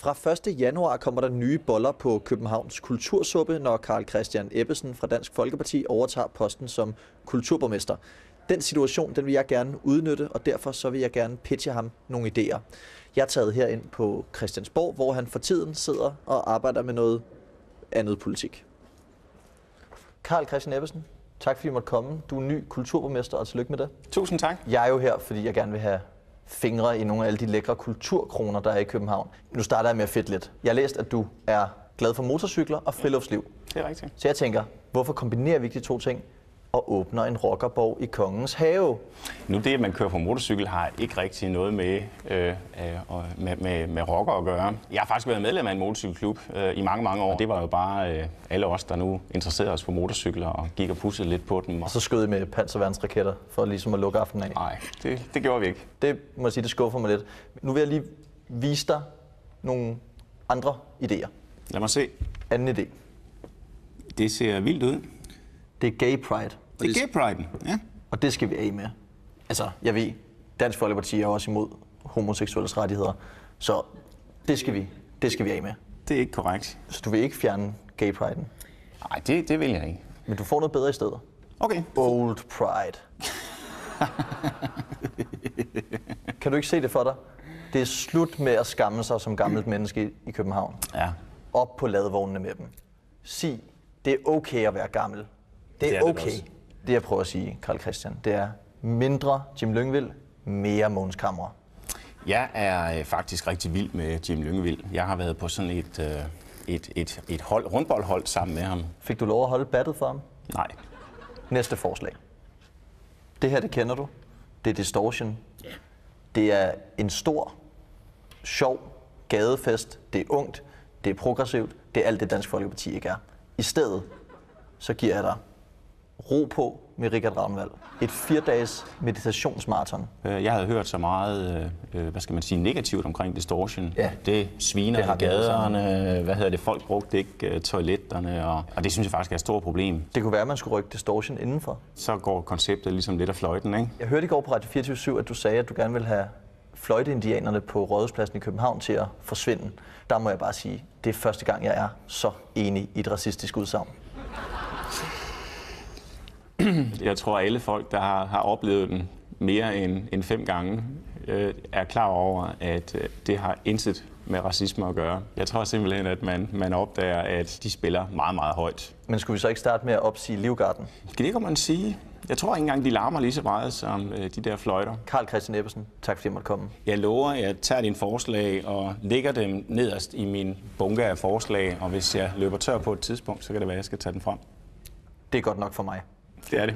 Fra 1. januar kommer der nye boller på Københavns kultursuppe, når Carl Christian Ebbesen fra Dansk Folkeparti overtager posten som kulturborgmester. Den situation den vil jeg gerne udnytte, og derfor så vil jeg gerne pitche ham nogle idéer. Jeg er taget herind på Christiansborg, hvor han for tiden sidder og arbejder med noget andet politik. Carl Christian Ebbesen, tak fordi I måtte komme. Du er ny kulturborgmester, og tillykke med det. Tusind tak. Jeg er jo her, fordi jeg gerne vil have fingre i nogle af alle de lækre kulturkroner, der er i København. Nu starter jeg med at fedte lidt. Jeg har læst, at du er glad for motorcykler og friluftsliv. Det er rigtigt. Så jeg tænker, hvorfor kombinerer vi ikke de to ting og åbner en rockerborg i Kongens Have? Nu det, at man kører på motorcykel, har ikke rigtig noget med rocker at gøre. Jeg har faktisk været medlem af en motorcykelklub i mange år. Det var jo bare alle os, der nu interesserede os for motorcykler og gik og pudsede lidt på dem. Og så skød I med panserværnsraketter for ligesom at lukke aftenen af? Nej, det gjorde vi ikke. Det må jeg sige, det skuffer mig lidt. Nu vil jeg lige vise dig nogle andre idéer. Lad mig se. Anden idé. Det ser vildt ud. Det er Gay Pride. Det er Gay Pride'en, ja. Og det skal vi af med. Altså, jeg ved, Dansk Folkeparti er også imod homoseksuelles rettigheder. Så det skal vi af med. Det er ikke korrekt. Så du vil ikke fjerne Gay Pride'en? Nej, det vil jeg ikke. Men du får noget bedre i stedet. Okay. Old Pride. Kan du ikke se det for dig? Det er slut med at skamme sig som gammelt menneske i København. Ja. Op på ladevognene med dem. Sig, det er okay at være gammel. Det er okay. Det jeg prøver at sige, Carl Christian, det er mindre Jim Lyngvild, mere Mogens Camre. Jeg er faktisk rigtig vild med Jim Lyngvild. Jeg har været på sådan et rundboldhold sammen med ham. Fik du lov at holde battet for ham? Nej. Næste forslag. Det her, det kender du. Det er Distortion. Det er en stor, sjov gadefest. Det er ungt. Det er progressivt. Det er alt det, Dansk Folkeparti ikke er. I stedet, så giver jeg dig ro på med Richard Ragnvald. Et 4-dages meditationsmarathon. Jeg havde hørt så meget, negativt omkring Distortion. Ja, det sviner i gaderne, folk brugte ikke toiletterne, og det synes jeg faktisk er et stort problem. Det kunne være, at man skulle rykke Distortion indenfor. Så går konceptet ligesom lidt af fløjten, ikke? Jeg hørte i går på Radio 24/7, at du sagde, at du gerne ville have fløjteindianerne på Rådhuspladsen i København til at forsvinde. Der må jeg bare sige, det er første gang, jeg er så enig i et racistisk udsagn. Jeg tror, at alle folk, der har oplevet den mere end 5 gange, er klar over, at det har intet med racisme at gøre. Jeg tror simpelthen, at man opdager, at de spiller meget, meget højt. Men skulle vi så ikke starte med at opsige Livgarden? Det kan man sige. Jeg tror ikke engang, de larmer lige så meget som de der fløjter. Carl Christian Ebbesen, tak fordi jeg måtte komme. Jeg lover, at jeg tager dine forslag og lægger dem nederst i min bunke af forslag, og hvis jeg løber tør på et tidspunkt, så kan det være, at jeg skal tage den frem. Det er godt nok for mig. Det er det.